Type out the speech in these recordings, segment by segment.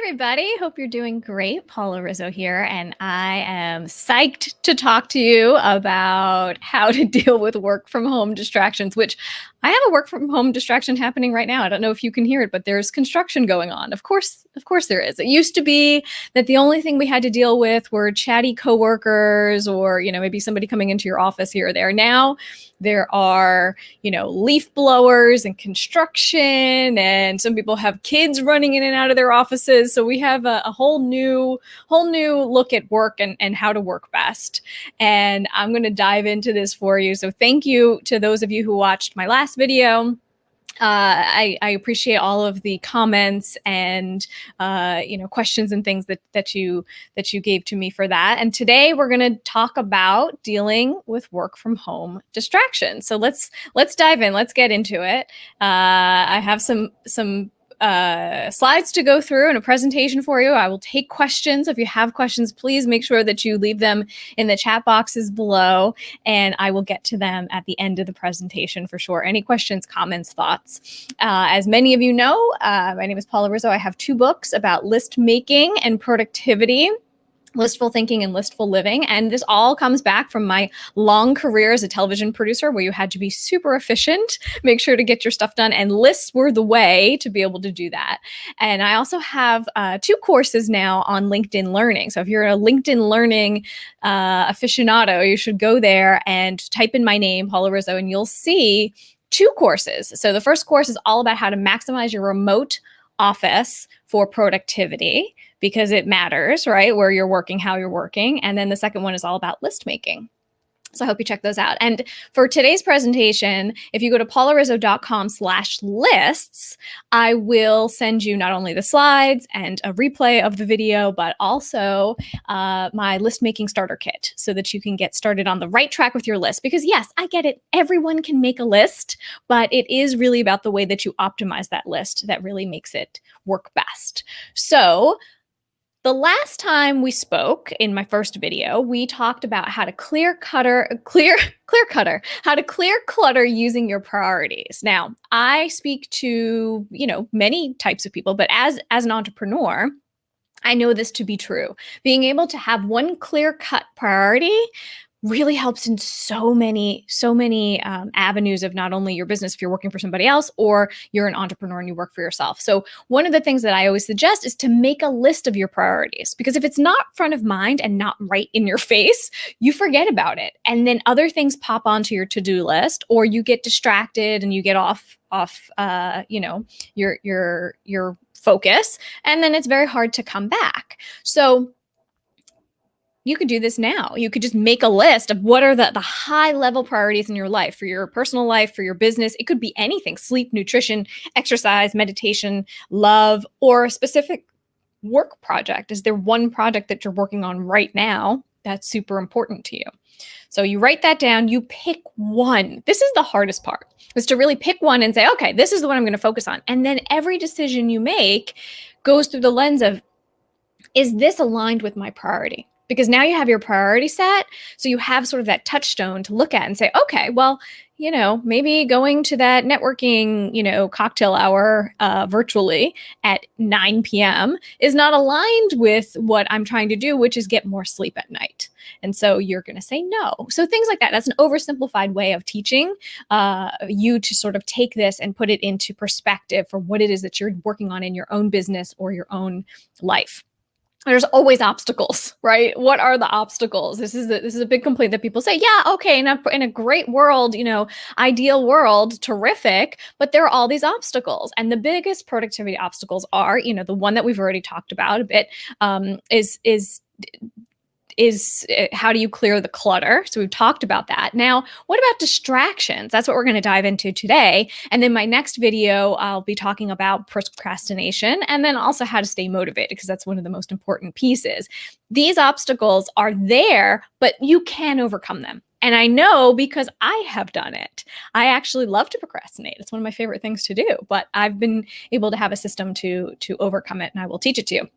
everybody. Hope you're doing great. Paula Rizzo here, and I am psyched to talk to you about how to deal with work from home distractions, which I have a work from home distraction happening right now. I don't know if you can hear it, but there's construction going on. Of course there is. It used to be that the only thing we had to deal with were chatty coworkers or, maybe somebody coming into your office here or there. Now there are, leaf blowers and construction, and some people have kids running in and out of their offices. So we have a whole new look at work and how to work best. And I'm going to dive into this for you. So thank you to those of you who watched my last video. I appreciate all of the comments and questions and things that you gave to me for that. And today we're going to talk about dealing with work from home distractions. So let's dive in. Let's get into it. I have some slides to go through and a presentation for you. I will take questions. If you have questions, please make sure that you leave them in the chat boxes below, and I will get to them at the end of the presentation for sure. Any questions, comments, thoughts? As many of you know, my name is Paula Rizzo. I have 2 books about list making and productivity. Listful Thinking and Listful Living. And this all comes back from my long career as a television producer where you had to be super efficient, make sure to get your stuff done, and lists were the way to be able to do that. And I also have 2 courses now on LinkedIn Learning. So if you're a LinkedIn Learning aficionado, you should go there and type in my name, Paula Rizzo, and you'll see 2 courses. So the first course is all about how to maximize your remote office for productivity, because it matters, right? Where you're working, how you're working. And then the second one is all about list making. So I hope you check those out. And for today's presentation, if you go to paularizzo.com/lists, I will send you not only the slides and a replay of the video, but also my list making starter kit so that you can get started on the right track with your list. Because yes, I get it. Everyone can make a list, but it is really about the way that you optimize that list that really makes it work best. So the last time we spoke in my first video, we talked about how to clear clutter using your priorities. Now, I speak to, many types of people, but as an entrepreneur, I know this to be true. Being able to have one clear-cut priority really helps in so many avenues of not only your business if you're working for somebody else or you're an entrepreneur and you work for yourself. So one of the things that I always suggest is to make a list of your priorities, because if it's not front of mind and not right in your face, you forget about it. And then other things pop onto your to-do list, or you get distracted and you get off your focus, and then it's very hard to come back. So you could do this now. You could just make a list of what are the high level priorities in your life, for your personal life, for your business. It could be anything: sleep, nutrition, exercise, meditation, love, or a specific work project. Is there one project that you're working on right now that's super important to you? So you write that down, you pick one. This is the hardest part, is to really pick one and say, okay, this is the one I'm going to focus on. And then every decision you make goes through the lens of, is this aligned with my priority? Because now you have your priority set. So you have sort of that touchstone to look at and say, okay, well, maybe going to that networking, cocktail hour virtually at 9 p.m. is not aligned with what I'm trying to do, which is get more sleep at night. And so you're going to say no. So things like that. That's an oversimplified way of teaching you to sort of take this and put it into perspective for what it is that you're working on in your own business or your own life. There's always obstacles, right? What are the obstacles? This is a big complaint that people say, yeah, okay, in a great world, ideal world, terrific, but there are all these obstacles. And the biggest productivity obstacles are, the one that we've already talked about a bit, is how do you clear the clutter? So we've talked about that. Now, what about distractions? That's what we're going to dive into today. And then my next video, I'll be talking about procrastination, and then also how to stay motivated, because that's one of the most important pieces. These obstacles are there, but you can overcome them. And I know because I have done it. I actually love to procrastinate. It's one of my favorite things to do, but I've been able to have a system to overcome it, and I will teach it to you.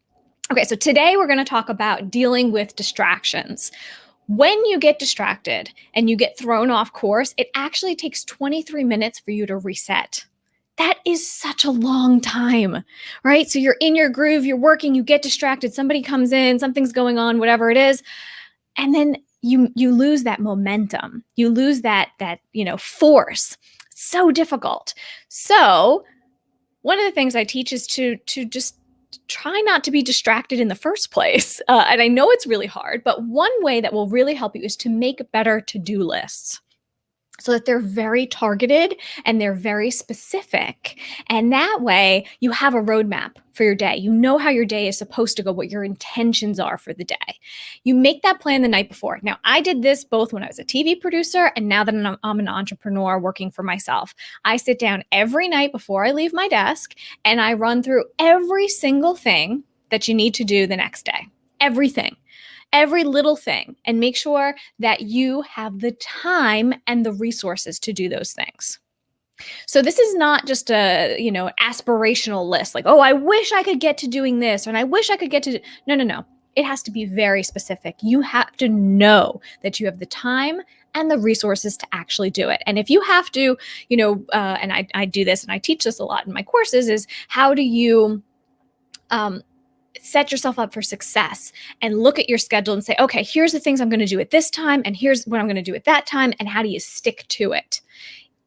Okay, so today we're going to talk about dealing with distractions. When you get distracted and you get thrown off course, it actually takes 23 minutes for you to reset. That is such a long time, right? So you're in your groove, you're working, you get distracted, somebody comes in, something's going on, whatever it is, and then you lose that momentum. You lose that force. It's so difficult. So one of the things I teach is to just try not to be distracted in the first place. And I know it's really hard, but one way that will really help you is to make better to-do lists so that they're very targeted and they're very specific. And that way you have a roadmap for your day. You know how your day is supposed to go, what your intentions are for the day. You make that plan the night before. Now, I did this both when I was a TV producer and now that I'm an entrepreneur working for myself. I sit down every night before I leave my desk and I run through every single thing that you need to do the next day. Everything. Every little thing, and make sure that you have the time and the resources to do those things. So this is not just a, aspirational list like, oh, I wish I could get to doing this and I wish I could get to no. It has to be very specific. You have to know that you have the time and the resources to actually do it. And if you have to, and I do this and I teach this a lot in my courses, is how do you set yourself up for success and look at your schedule and say, okay, here's the things I'm going to do at this time, and here's what I'm going to do at that time, and how do you stick to it?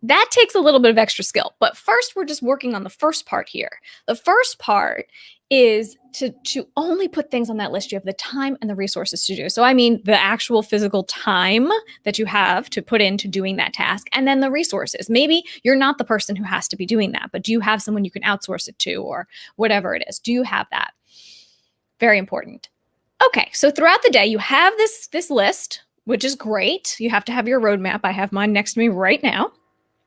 That takes a little bit of extra skill. But first, we're just working on the first part here. The first part is to only put things on that list you have the time and the resources to do. So I mean the actual physical time that you have to put into doing that task, and then the resources. Maybe you're not the person who has to be doing that, but do you have someone you can outsource it to, or whatever it is? Do you have that? Very important. Okay, so throughout the day, you have this list, which is great. You have to have your roadmap. I have mine next to me right now.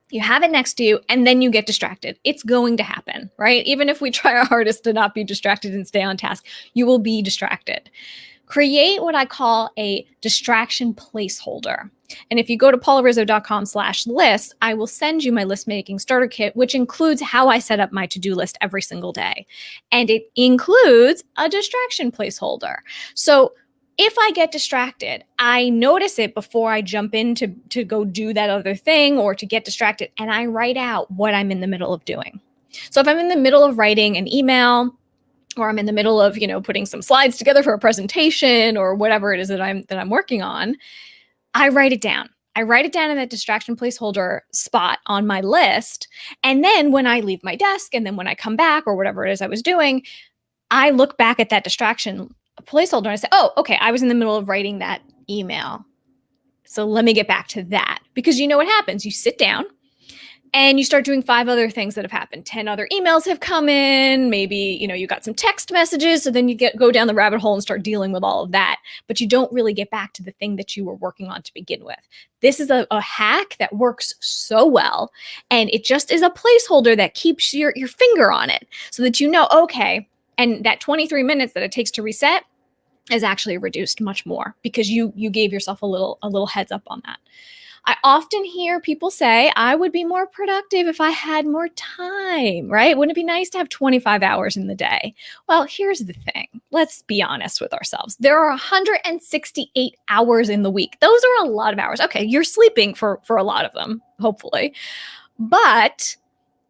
You have it next to you, and then you get distracted. It's going to happen, right? Even if we try our hardest to not be distracted and stay on task, you will be distracted. Create what I call a distraction placeholder. And if you go to paularizzo.com/list, I will send you my list making starter kit, which includes how I set up my to-do list every single day. And it includes a distraction placeholder. So if I get distracted, I notice it before I jump in to go do that other thing or to get distracted, and I write out what I'm in the middle of doing. So if I'm in the middle of writing an email, or I'm in the middle of, putting some slides together for a presentation or whatever it is that I'm working on, I write it down. I write it down in that distraction placeholder spot on my list. And then when I leave my desk and then when I come back or whatever it is I was doing, I look back at that distraction placeholder and I say, oh, okay, I was in the middle of writing that email. So let me get back to that. Because you know what happens? You sit down and you start doing 5 other things that have happened. 10 other emails have come in. Maybe, you got some text messages. So then you go down the rabbit hole and start dealing with all of that. But you don't really get back to the thing that you were working on to begin with. This is a hack that works so well. And it just is a placeholder that keeps your finger on it so that okay, and that 23 minutes that it takes to reset is actually reduced much more because you gave yourself a little heads up on that. I often hear people say, I would be more productive if I had more time, right? Wouldn't it be nice to have 25 hours in the day? Well, here's the thing. Let's be honest with ourselves. There are 168 hours in the week. Those are a lot of hours. Okay, you're sleeping for a lot of them, hopefully. But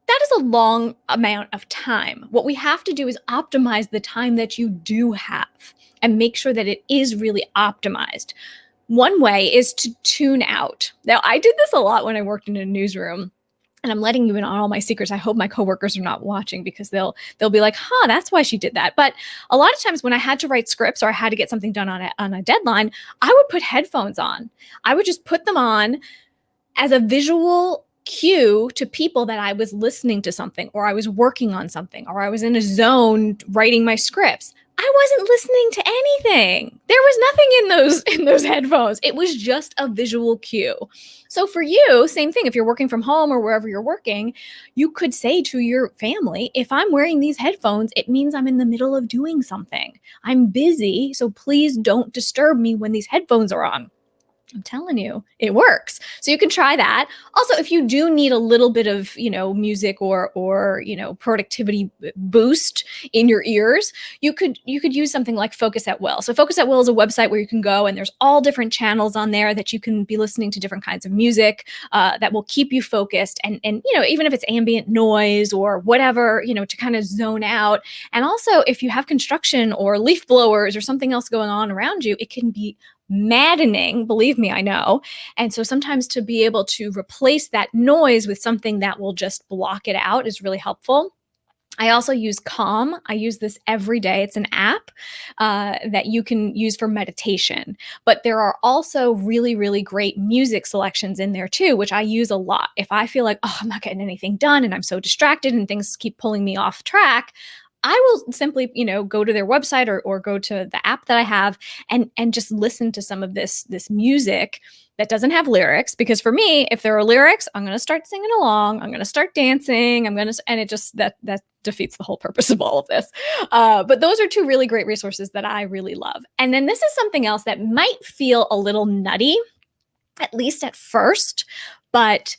that is a long amount of time. What we have to do is optimize the time that you do have and make sure that it is really optimized. One way is to tune out. Now, I did this a lot when I worked in a newsroom, and I'm letting you in on all my secrets. I hope my coworkers are not watching because they'll be like, that's why she did that. But a lot of times when I had to write scripts or I had to get something done on a deadline, I would put headphones on. I would just put them on as a visual cue to people that I was listening to something or I was working on something or I was in a zone writing my scripts. I wasn't listening to anything. There was nothing in those headphones. It was just a visual cue. So for you, same thing. If you're working from home or wherever you're working, you could say to your family, if I'm wearing these headphones, it means I'm in the middle of doing something. I'm busy, so please don't disturb me when these headphones are on. I'm telling you, it works. So you can try that. Also, if you do need a little bit of, music or, productivity boost in your ears, you could use something like Focus at Will. So Focus at Will is a website where you can go and there's all different channels on there that you can be listening to different kinds of music that will keep you focused. And even if it's ambient noise or whatever, to kind of zone out. And also, if you have construction or leaf blowers or something else going on around you, it can be maddening, believe me, I know. And so sometimes to be able to replace that noise with something that will just block it out is really helpful. I also use Calm. I use this every day. It's an app that you can use for meditation. But there are also really, really great music selections in there too, which I use a lot. If I feel like, oh, I'm not getting anything done and I'm so distracted and things keep pulling me off track, I will simply, go to their website or go to the app that I have and just listen to some of this music that doesn't have lyrics. Because for me, if there are lyrics, I'm going to start singing along. I'm going to start dancing. And it just that defeats the whole purpose of all of this. But those are two really great resources that I really love. And then this is something else that might feel a little nutty, at least at first, but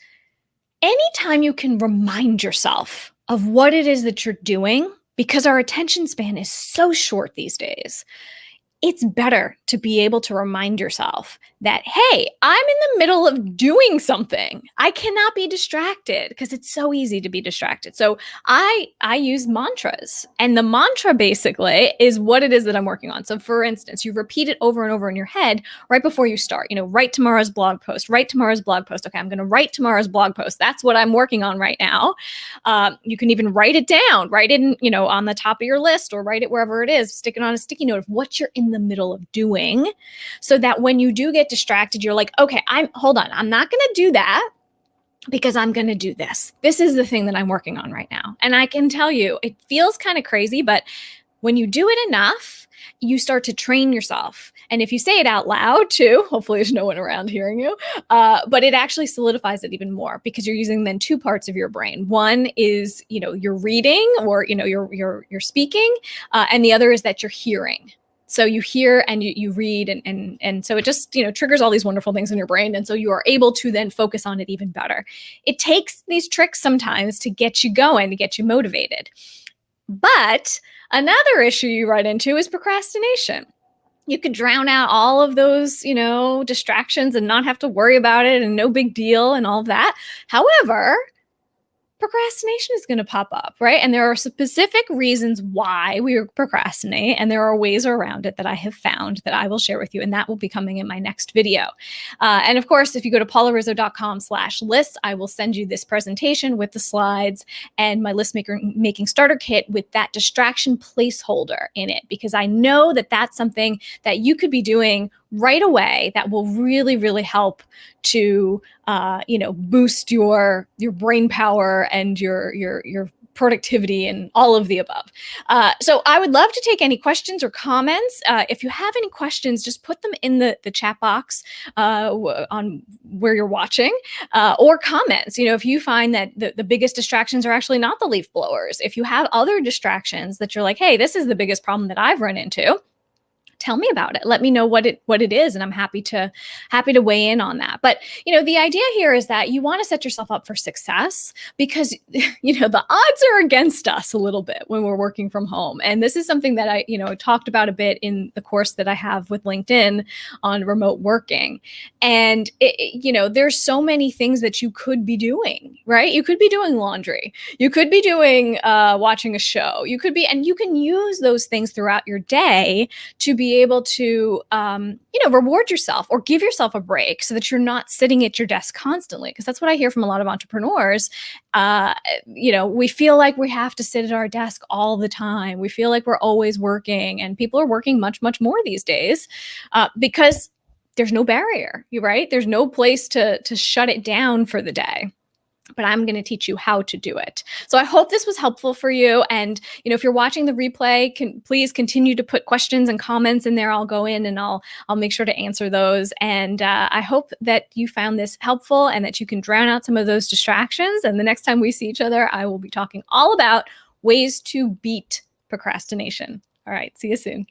anytime you can remind yourself of what it is that you're doing, because our attention span is so short these days, it's better to be able to remind yourself that, hey, I'm in the middle of doing something. I cannot be distracted because it's so easy to be distracted. So I use mantras, and the mantra basically is what it is that I'm working on. So for instance, you repeat it over and over in your head right before you start. Write tomorrow's blog post, write tomorrow's blog post. Okay, I'm going to write tomorrow's blog post. That's what I'm working on right now. You can even write it down, write it in, on the top of your list or write it wherever it is, stick it on a sticky note of what you're in the middle of doing, so that when you do get distracted, you're like, okay, hold on. I'm not going to do that because I'm going to do this. This is the thing that I'm working on right now. And I can tell you, it feels kind of crazy, but when you do it enough, you start to train yourself. And if you say it out loud too, hopefully there's no one around hearing you, but it actually solidifies it even more because you're using then two parts of your brain. One is, you're reading or, you're speaking, and the other is that you're hearing. So you hear and you read and so it just, triggers all these wonderful things in your brain. And so you are able to then focus on it even better. It takes these tricks sometimes to get you going, to get you motivated. But another issue you run into is procrastination. You could drown out all of those, distractions and not have to worry about it and no big deal and all of that. However, procrastination is going to pop up, right? And there are specific reasons why we procrastinate, and there are ways around it that I have found that I will share with you, and that will be coming in my next video. And of course, if you go to paularizzo.com/lists, I will send you this presentation with the slides and my list making starter kit with that distraction placeholder in it, because I know that that's something that you could be doing right away that will really, really help to, boost your brain power and your productivity and all of the above. So I would love to take any questions or comments. If you have any questions, just put them in the chat box on where you're watching, or comments. If you find that the biggest distractions are actually not the leaf blowers, if you have other distractions that you're like, hey, this is the biggest problem that I've run into, tell me about it. Let me know what it is, and I'm happy to weigh in on that. But the idea here is that you want to set yourself up for success, because the odds are against us a little bit when we're working from home. And this is something that I talked about a bit in the course that I have with LinkedIn on remote working. And there's so many things that you could be doing, right? You could be doing laundry. You could be doing watching a show. And you can use those things throughout your day to be able to, reward yourself or give yourself a break so that you're not sitting at your desk constantly. Because that's what I hear from a lot of entrepreneurs. We feel like we have to sit at our desk all the time. We feel like we're always working, and people are working much, much more these days because there's no barrier, right? There's no place to shut it down for the day. But I'm going to teach you how to do it. So I hope this was helpful for you. And, if you're watching the replay, please continue to put questions and comments in there. I'll go in and I'll make sure to answer those. And I hope that you found this helpful and that you can drown out some of those distractions. And the next time we see each other, I will be talking all about ways to beat procrastination. All right. See you soon.